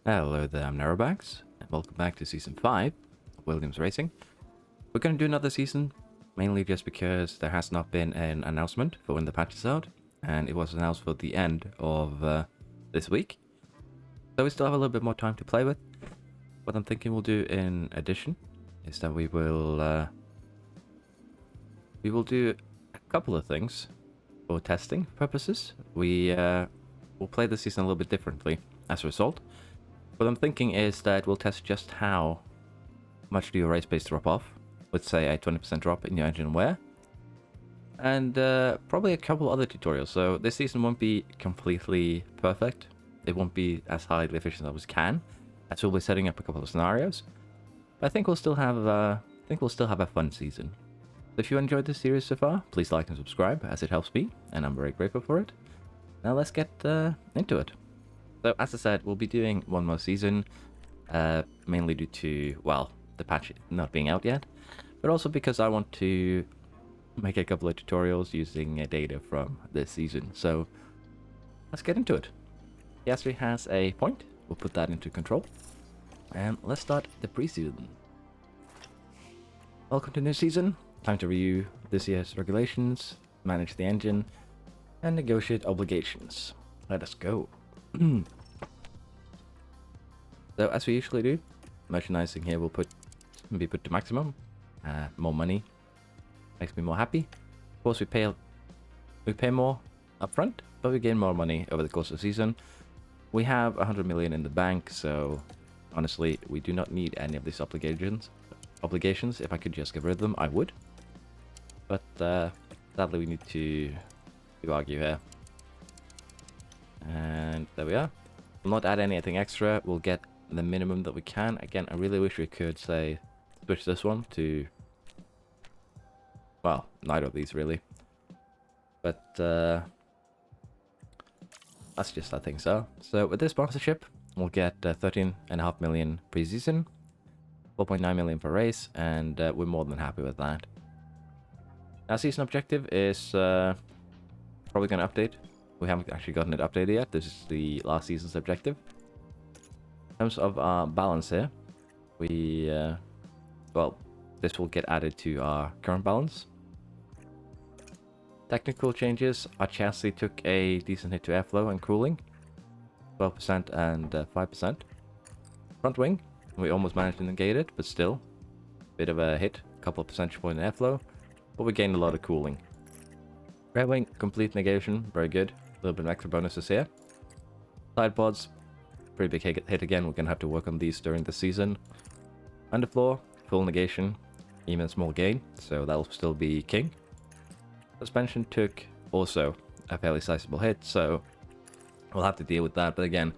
Hello there, I'm Narrowbacks, and welcome back to Season 5 of Williams Racing. We're going to do another season, mainly just because there has not been an announcement for when the patch is out, and it was announced for the end of this week. So we still have a little bit more time to play with. What I'm thinking we'll do in addition is that we will do a couple of things for testing purposes. Will play the season a little bit differently as a result. What I'm thinking is that we'll test just how much do your race pace drop off. Let's say a 20% drop in your engine wear. And probably a couple other tutorials. So this season won't be completely perfect. It won't be as highly efficient as we can, as we'll be setting up a couple of scenarios. But I think we'll still have a fun season. So if you enjoyed this series so far, please like and subscribe, as it helps me, and I'm very grateful for it. Now let's get into it. So, as I said, we'll be doing one more season, mainly due to, well, the patch not being out yet, but also because I want to make a couple of tutorials using data from this season. So, let's get into it. Yasri has a point, we'll put that into control, and let's start the preseason. Welcome to new season. Time to review this year's regulations, manage the engine, and negotiate obligations. Let us go. So as we usually do, merchandising here will be put to maximum. More money makes me more happy. Of course, we pay more upfront, but we gain more money over the course of the season. We have 100 million in the bank, so honestly, we do not need any of these obligations. If I could just get rid of them, I would. But sadly, we need to argue here. And there we are. We'll not add anything extra. We'll get the minimum that we can. Again, I really wish we could, say, switch this one to, well, neither of these really. But that's just how things are. So with this sponsorship, we'll get 13.5 million pre-season, 4.9 million per race, and we're more than happy with that. Our season objective is probably going to update. We haven't actually gotten it updated yet. This is the last season's objective. In terms of our balance here, well, this will get added to our current balance. Technical changes, our chassis took a decent hit to airflow and cooling, 12% and 5%. Front wing, we almost managed to negate it, but still, bit of a hit, a couple of percentage point in airflow, but we gained a lot of cooling. Rear wing, complete negation, very good. A little bit of extra bonuses here. Side pods, pretty big hit again. We're going to have to work on these during the season. Underfloor, full negation, even a small gain, so that'll still be king. Suspension took also a fairly sizable hit, so we'll have to deal with that. But again,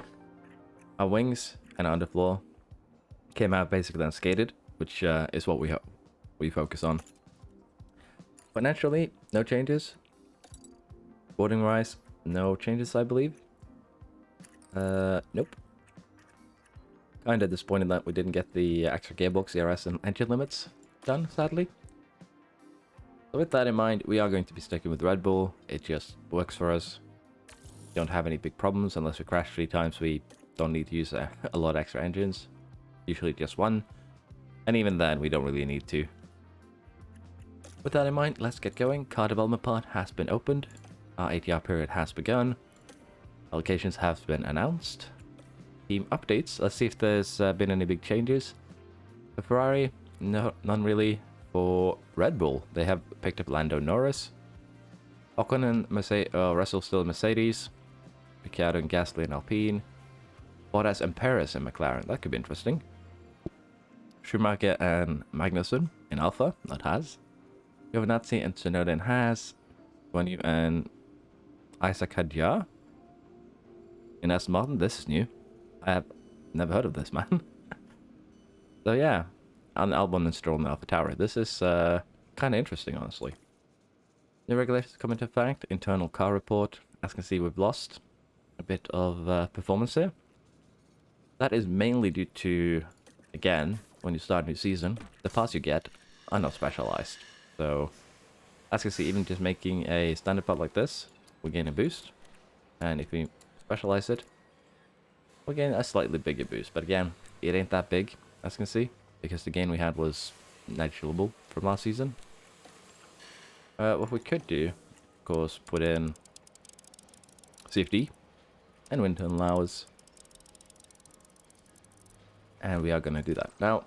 our wings and our underfloor came out basically unscathed, which is what we focus on. Financially, no changes. Boarding wise, no changes, I believe. Nope. Kinda disappointed that we didn't get the extra gearbox, ERS, and engine limits done, sadly. So with that in mind, we are going to be sticking with Red Bull. It just works for us. We don't have any big problems unless we crash 3 times. We don't need to use a lot of extra engines. Usually just one. And even then, we don't really need to. With that in mind, let's get going. Car development part has been opened. Our ATR period has begun. Allocations have been announced. Team updates. Let's see if there's been any big changes. For Ferrari, no, none really. For Red Bull, they have picked up Lando Norris. Ocon and Russell still in Mercedes. Ricciardo and Gasly and Alpine. Bottas and Perez in McLaren. That could be interesting. Schumacher and Magnussen in Alpha, not Haas. Giovinazzi and Tsunoda in Haas. Guanyu and Isaac Hadjar in Aston Martin. This is new. I have never heard of this, man. So yeah, and Albon and Stroll in AlphaTauri. This is kind of interesting, honestly. New regulations come into effect. Internal car report. As you can see, we've lost a bit of performance here. That is mainly due to, again, when you start a new season, the parts you get are not specialized. So, as you can see, even just making a standard part like this, we gain a boost. And if we specialize it, we're getting a slightly bigger boost, but again, it ain't that big, as you can see, because the gain we had was negligible from last season. What we could do, of course, put in CFD and wind tunnel allows, and we are going to do that. Now,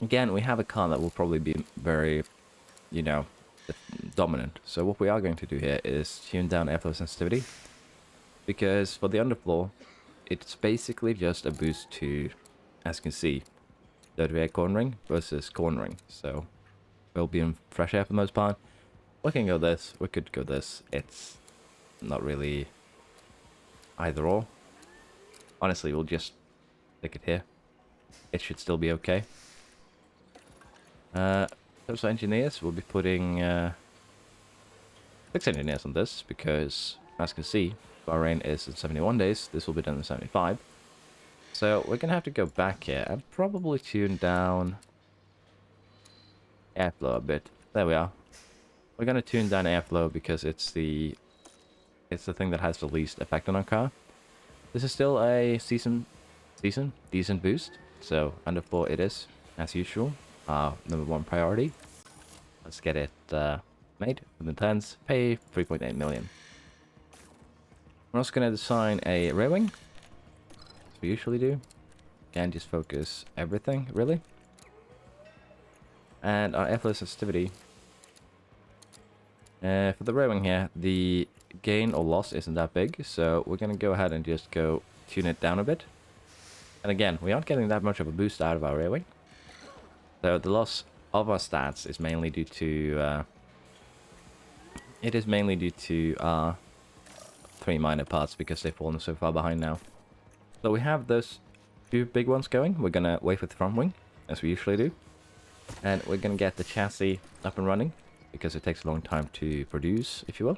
again, we have a car that will probably be very, you know, dominant. So what we are going to do here is tune down airflow sensitivity, because for the underfloor, it's basically just a boost to, as you can see, dirty air cornering versus cornering. So we'll be in fresh air for the most part. We can go this, we could go this. It's not really either or. Honestly, we'll just stick it here. It should still be okay. Those engineers, we'll be putting 6 engineers on this, because as you can see, Bahrain is in 71 days. This will be done in 75. So we're gonna have to go back here and probably tune down airflow a bit. There we are. We're gonna tune down airflow because it's the thing that has the least effect on our car. This is still a decent boost. So under 4 it is, as usual. Number 1 priority. Let's get it made within 10s. Pay 3.8 million. We're also gonna design a rear wing, as we usually do. Again, just focus everything really. And our airflow sensitivity. For the rear wing here, the gain or loss isn't that big, so we're gonna go ahead and just go tune it down a bit. And again, we aren't getting that much of a boost out of our rear wing. So the loss of our stats is mainly due to our 3 minor parts, because they've fallen so far behind now. So we have those 2 big ones going. We're gonna wait for the front wing, as we usually do. And we're gonna get the chassis up and running, because it takes a long time to produce, if you will.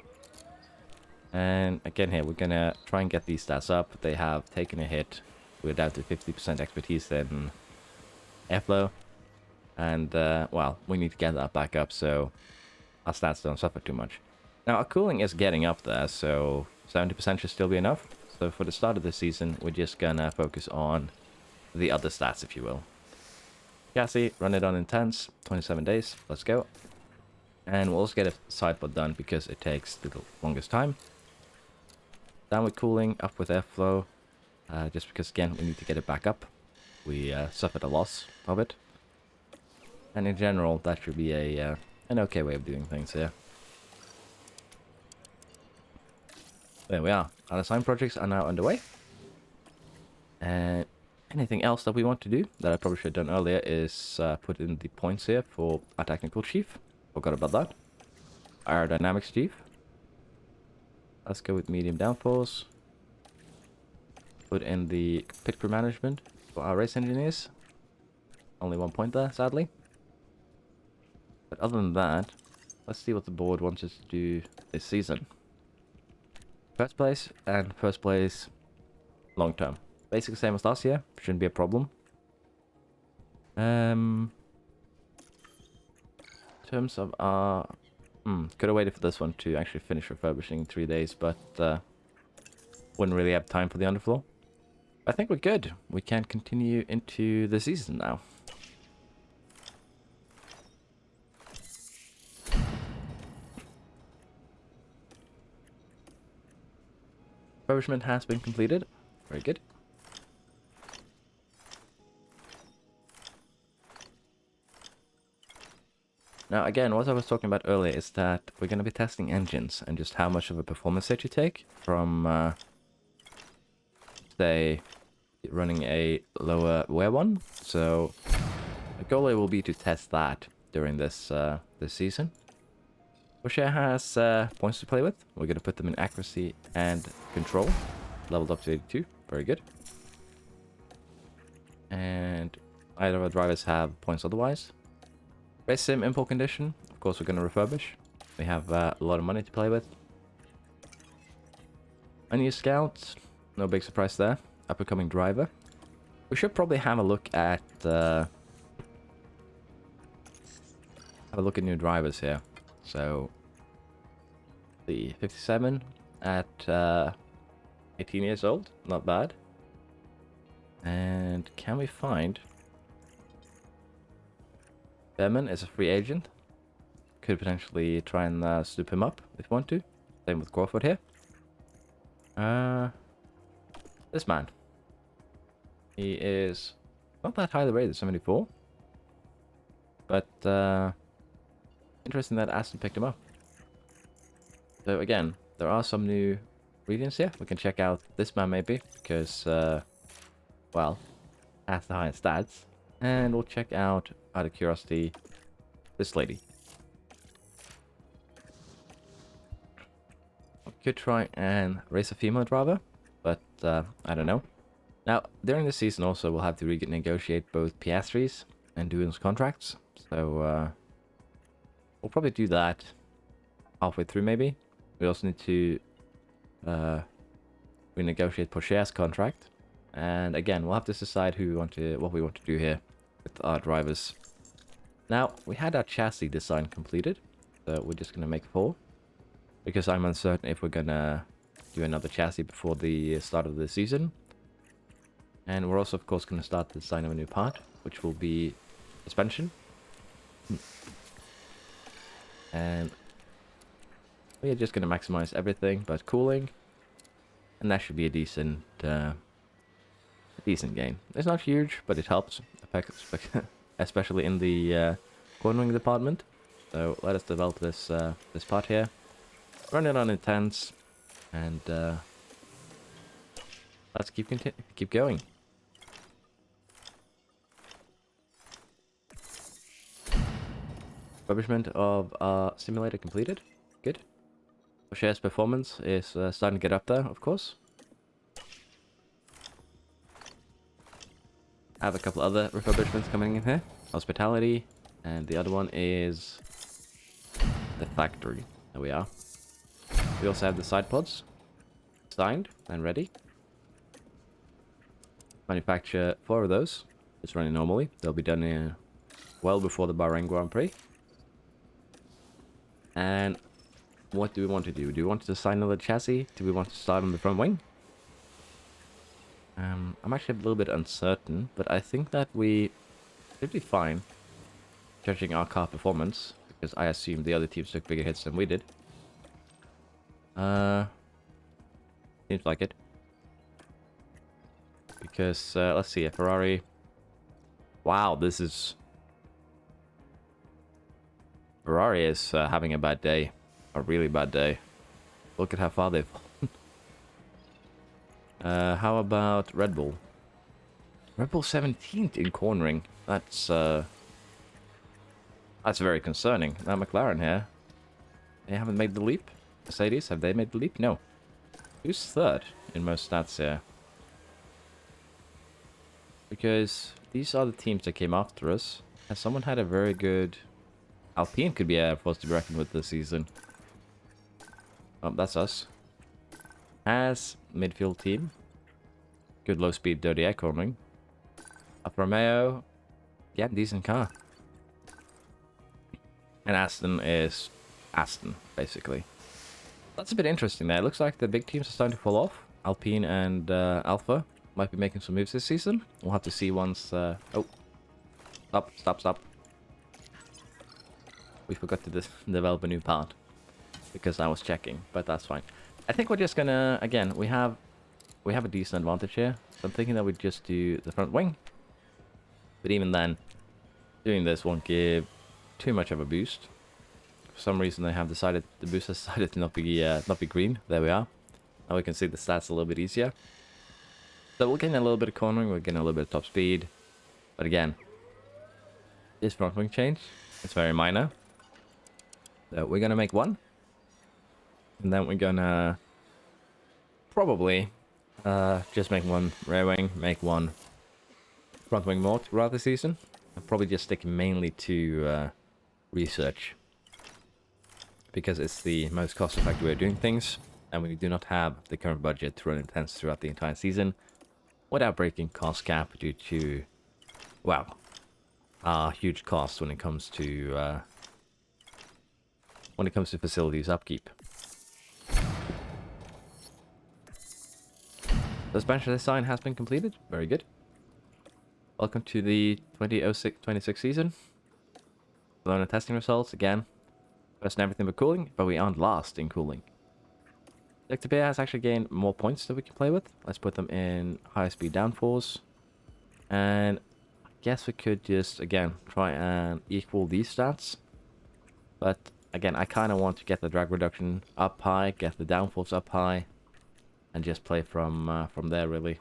And again here, we're gonna try and get these stats up. They have taken a hit. We're down to 50% expertise in airflow. And, well, we need to get that back up so our stats don't suffer too much. Now, our cooling is getting up there, so 70% should still be enough. So for the start of the season, we're just gonna focus on the other stats, if you will. Chassis, run it on intense, 27 days, let's go. And we'll also get a side pod done because it takes the longest time. Down with cooling, up with airflow, just because, again, we need to get it back up. We suffered a loss of it. And in general, that should be an okay way of doing things here. There we are. Our design projects are now underway. And anything else that we want to do that I probably should have done earlier is put in the points here for our technical chief. Forgot about that. Aerodynamics chief. Let's go with medium downforce. Put in the pit crew management for our race engineers. Only 1 point there, sadly. But other than that, let's see what the board wants us to do this season. First place and first place long term. Basically same as last year, shouldn't be a problem. In terms of our... could have waited for this one to actually finish refurbishing in 3 days, but wouldn't really have time for the underfloor. I think we're good. We can continue into the season now. Refurbishment has been completed. Very good. Now again, what I was talking about earlier is that we're going to be testing engines and just how much of a performance hit you take from, say, running a lower wear one. So the goal will be to test that during this this season. O'Shea has points to play with. We're going to put them in accuracy and control. Leveled up to 82. Very good. And either of our drivers have points otherwise. Race sim import condition. Of course, we're going to refurbish. We have a lot of money to play with. A new scout. No big surprise there. Up-and-coming driver. We should probably have a look at new drivers here. So the 57 at 18 years old, not bad. And can we find... Behrman is a free agent. Could potentially try and swoop him up if we want to. Same with Crawford here. This man. He is not that highly rated, 74. But interesting that Aston picked him up. So again, there are some new regions here. We can check out this man maybe, because, well, has the highest stats. And we'll check out of curiosity, this lady. I could try and raise a female driver, but I don't know. Now, during the season also, we'll have to renegotiate both Piastri's and Duan's contracts. So, we'll probably do that halfway through, maybe. We also need to renegotiate Porsche's contract. And again, we'll have to decide what we want to do here with our drivers. Now, we had our chassis design completed, so we're just going to make 4. Because I'm uncertain if we're going to do another chassis before the start of the season. And we're also, of course, going to start the design of a new part, which will be suspension. And we are just going to maximize everything but cooling. And that should be a decent gain. It's not huge, but it helps, especially in the cornering department. So let us develop this this part here. Run it on intense, and let's keep going. Refurbishment of our simulator completed. Good. Share's performance is starting to get up there, of course. I have a couple other refurbishments coming in here. Hospitality, and the other one is the factory. There we are. We also have the side pods signed and ready. Manufacture 4 of those. It's running normally. They'll be done well before the Bahrain Grand Prix. And what do we want to do? Do we want to design another chassis? Do we want to start on the front wing? I'm actually a little bit uncertain, but I think that we should be fine judging our car performance, because I assume the other teams took bigger hits than we did. Seems like it. Because, let's see, a Ferrari... Wow, this is... Ferrari is having a bad day. A really bad day. Look at how far they've fallen. How about Red Bull? Red Bull 17th in cornering. That's very concerning. Now McLaren here. They haven't made the leap. Mercedes, have they made the leap? No. Who's 3rd in most stats here? Because these are the teams that came after us. Has someone had a very good... Alpine could be a force to be reckoned with this season. Oh, that's us. As midfield team. Good low speed, dirty air cornering. Alfa Romeo. Yeah, decent car. And Aston is Aston, basically. That's a bit interesting there. It looks like the big teams are starting to fall off. Alpine and Alpha might be making some moves this season. We'll have to see once... Oh. Stop. We forgot to develop a new part. Because I was checking, but that's fine. I think we're just gonna... Again, we have a decent advantage here. So I'm thinking that we just do the front wing. But even then, doing this won't give too much of a boost. For some reason, they have decided... The boost has decided to not be green. There we are. Now we can see the stats a little bit easier. So we're getting a little bit of cornering. We're getting a little bit of top speed. But again, this front wing change, it's very minor. So we're gonna make 1. And then we're gonna probably just make 1 rear wing, make 1 front wing more throughout the season. I'll probably just stick mainly to research. Because it's the most cost-effective way of doing things. And we do not have the current budget to run intense throughout the entire season without breaking cost cap due to, well, huge costs when it comes to facilities upkeep. Suspension design has been completed. Very good. Welcome to the 2006-26 season. Learn testing results again. First in everything but cooling, but we aren't last in cooling. Sector Bear has actually gained more points that we can play with. Let's put them in higher speed downforce. And I guess we could just, again, try and equal these stats. But again, I kind of want to get the drag reduction up high, get the downforce up high, and just play from there, really.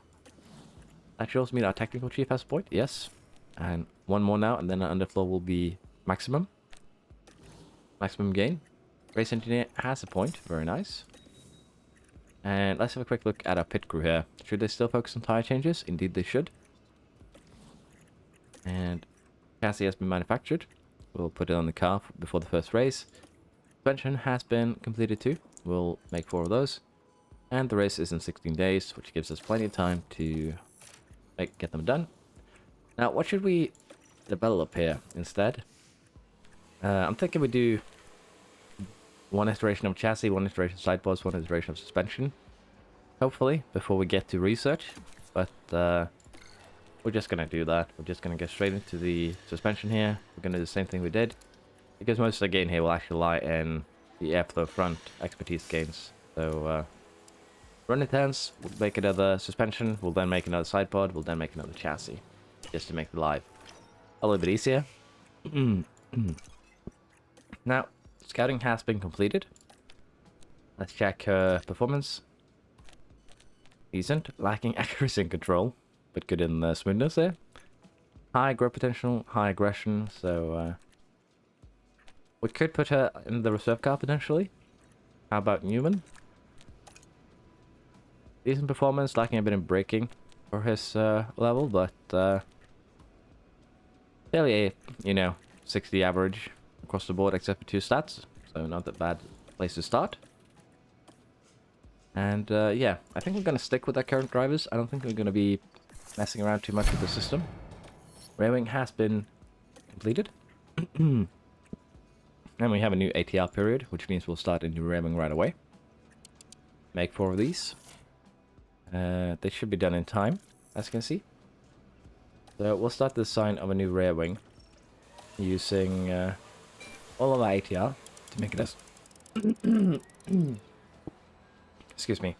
That should also mean our technical chief has a point, yes. And one more now, and then our underfloor will be maximum. Maximum gain. Race engineer has a point, very nice. And let's have a quick look at our pit crew here. Should they still focus on tire changes? Indeed they should. And chassis has been manufactured. We'll put it on the car before the first race. Suspension has been completed too. We'll make 4 of those. And the race is in 16 days, which gives us plenty of time to get them done. Now, what should we develop here instead? I'm thinking we do 1 iteration of chassis, 1 iteration of sidepods, 1 iteration of suspension. Hopefully, before we get to research. But we're just going to do that. We're just going to get straight into the suspension here. We're going to do the same thing we did. Because most of the gain here will actually lie in the airflow front expertise gains. So, run intense, we'll make another suspension, we'll then make another sidepod, we'll then make another chassis. Just to make the life a little bit easier. Now, scouting has been completed. Let's check her performance. Decent, lacking accuracy and control, but good in smoothness there. High growth potential, high aggression, so we could put her in the reserve car potentially. How about Newman? Decent performance, lacking a bit in braking for his level, but fairly, 60 average across the board except for 2 stats, so not that bad place to start. And yeah, I think we're going to stick with our current drivers. I don't think we're going to be messing around too much with the system. Railwing has been completed. And we have a new ATR period, which means we'll start a new railwing right away. Make 4 of these. They should be done in time, as you can see. So we'll start the design of a new rear wing using all of our ATR to make it as excuse me,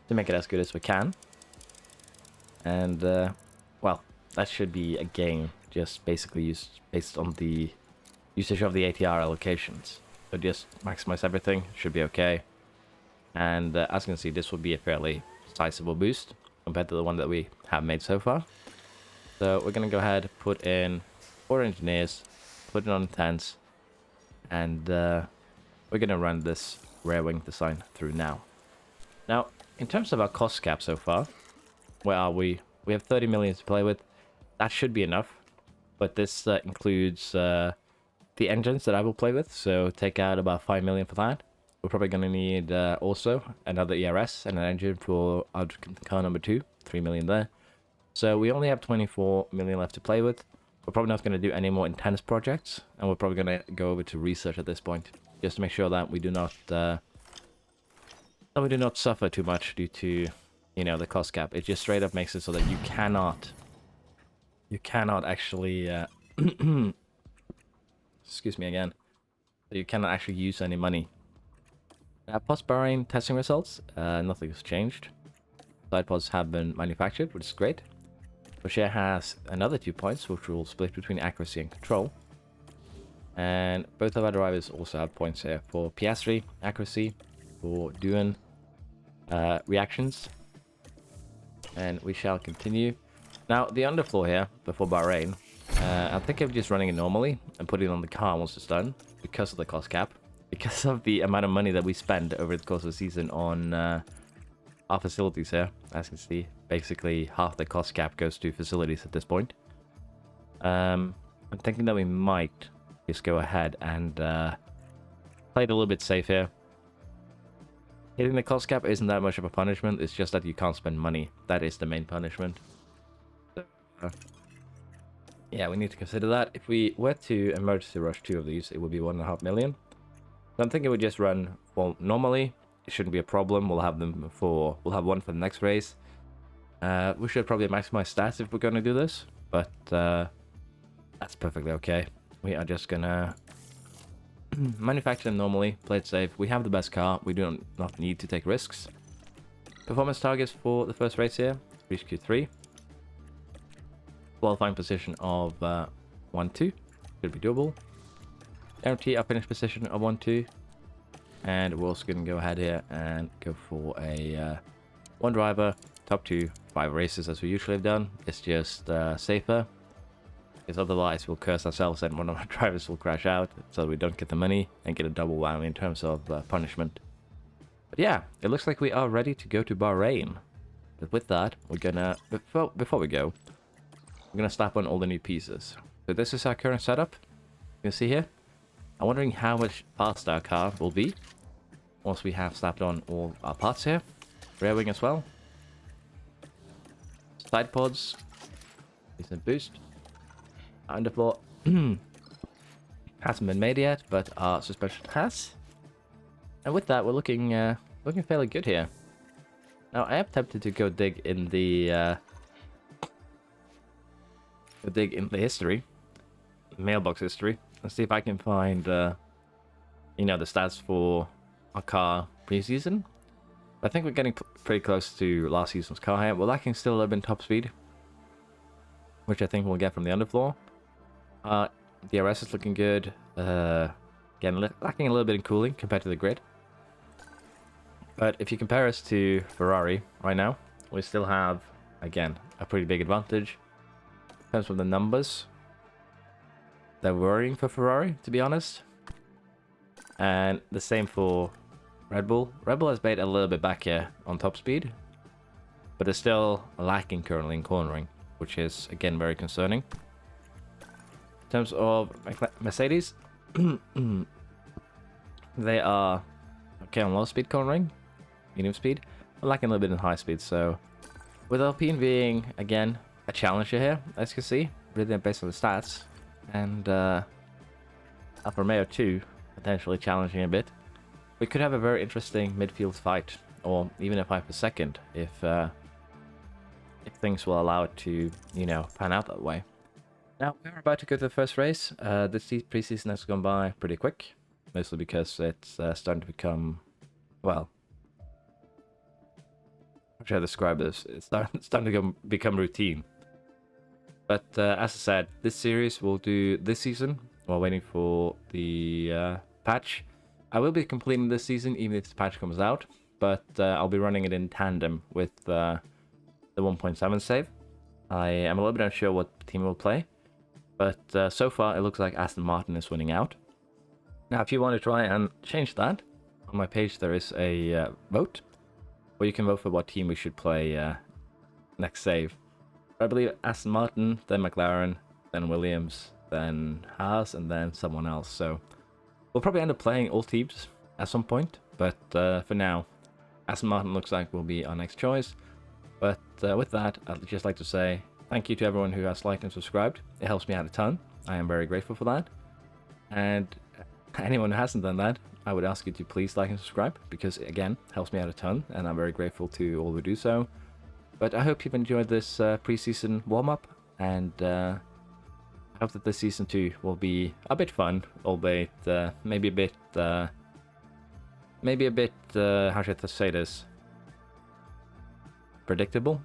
to make it as good as we can. And well, that should be a game just basically used based on the usage of the ATR allocations. So just maximize everything, should be okay. And as you can see, this will be a fairly sizable boost compared to the one that we have made so far. So we're going to go ahead, put in 4 engineers, put it on intense, and we're going to run this rear wing design through now. Now, in terms of our cost cap so far, where are we? We have 30 million to play with. That should be enough, but this includes the engines that I will play with, so take out about 5 million for that. We're probably going to need also another ERS and an engine for our car number 2, 3 million there. So we only have 24 million left to play with. We're probably not going to do any more intense projects, and we're probably going to go over to research at this point, just to make sure that we do not suffer too much due to, the cost cap. It just straight up makes it so that you cannot actually excuse me again. You cannot actually use any money. Post Bahrain testing results, nothing has changed. Sidepods have been manufactured, which is great. Rocher has another 2 points, which will split between accuracy and control. And both of our drivers also have points here for Piastri, accuracy, for Duan, reactions. And we shall continue. Now, the underfloor here, before Bahrain, I'm thinking of just running it normally and putting it on the car once it's done, because of the cost cap. Because of the amount of money that we spend over the course of the season on our facilities here. As you can see, basically half the cost cap goes to facilities at this point. I'm thinking that we might just go ahead and play it a little bit safe here. Hitting the cost cap isn't that much of a punishment, it's just that you can't spend money. That is the main punishment. So, yeah, we need to consider that. If we were to emergency rush 2 of these, it would be 1.5 million. So I'm thinking we just run, well, normally, it shouldn't be a problem. We'll have one for the next race. We should probably maximize stats if we're going to do this. but that's perfectly okay. We are just gonna manufacture them normally, play it safe. We have the best car, we do not need to take risks. Performance targets for the first race here, reach Q3. Qualifying position of 1-2, should be doable. Guarantee our finish position of 1-2. And we're also going to go ahead here and go for a one driver, top 2, 5 races as we usually have done. It's just safer, because otherwise we'll curse ourselves and one of our drivers will crash out, so we don't get the money and get a double whammy in terms of punishment. But yeah, it looks like we are ready to go to Bahrain. But with that, we're gonna, before we go, we're gonna slap on all the new pieces. So this is our current setup. You can see here. I'm wondering how much faster our car will be once we have slapped on all our parts here. Rear wing as well. Side pods. Decent boost. Underfloor hasn't been made yet, but our suspension has. And with that, we're looking fairly good here. Now, I am tempted to go dig in the history, mailbox history. Let's see if I can find, you know, the stats for our car pre-season. I think we're getting pretty close to last season's car here. We're lacking still a little bit in top speed, which I think we'll get from the underfloor. DRS is looking good. Again, lacking a little bit in cooling compared to the grid. But if you compare us to Ferrari right now, we still have, again, a pretty big advantage in terms of the numbers. They're worrying for Ferrari, to be honest. And the same for Red Bull. Red Bull has made a little bit back here on top speed, but they're still lacking currently in cornering, which is, again, very concerning. In terms of Mercedes, they are okay on low speed cornering, medium speed, but lacking a little bit in high speed. So with Alpine being, again, a challenger here, as you can see, really based on the stats, and Alfa Romeo too, potentially challenging a bit, we could have a very interesting midfield fight, or even a fight for second, if things will allow it to, you know, pan out that way. Now, we're about to go to the first race. This preseason has gone by pretty quick, mostly because it's starting to become, well, how should I describe this? It's starting to become routine. But as I said, this series we'll do this season while waiting for the patch. I will be completing this season even if the patch comes out, but I'll be running it in tandem with the 1.7 save. I am a little bit unsure what team will play, but so far it looks like Aston Martin is winning out. Now, if you want to try and change that, on my page there is a vote, where you can vote for what team we should play next save. I believe Aston Martin, then McLaren, then Williams, then Haas, and then someone else. So we'll probably end up playing all teams at some point, but for now, Aston Martin looks like will be our next choice. But with that, I'd just like to say thank you to everyone who has liked and subscribed. It helps me out a ton. I am very grateful for that. And anyone who hasn't done that, I would ask you to please like and subscribe, because again, it helps me out a ton, and I'm very grateful to all who do so. But I hope you've enjoyed this preseason warm-up, and I hope that this season 2 will be a bit fun, albeit maybe a bit, how should I say this, predictable.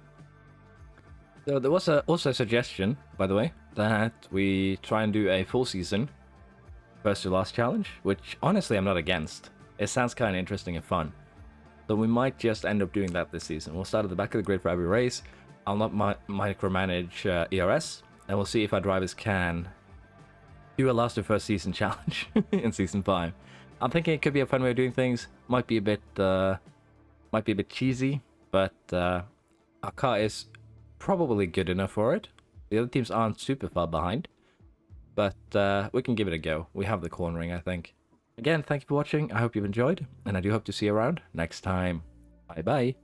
So there was also a suggestion, by the way, that we try and do a full season first to last challenge, which honestly I'm not against. It sounds kind of interesting and fun. So we might just end up doing that this season. We'll start at the back of the grid for every race. I'll not micromanage ERS, and we'll see if our drivers can do a last to first season challenge in season 5. I'm thinking it could be a fun way of doing things. Might be a bit cheesy, but our car is probably good enough for it. The other teams aren't super far behind, but we can give it a go. We have the cornering, I think. Again, thank you for watching. I hope you've enjoyed, and I do hope to see you around next time. Bye bye.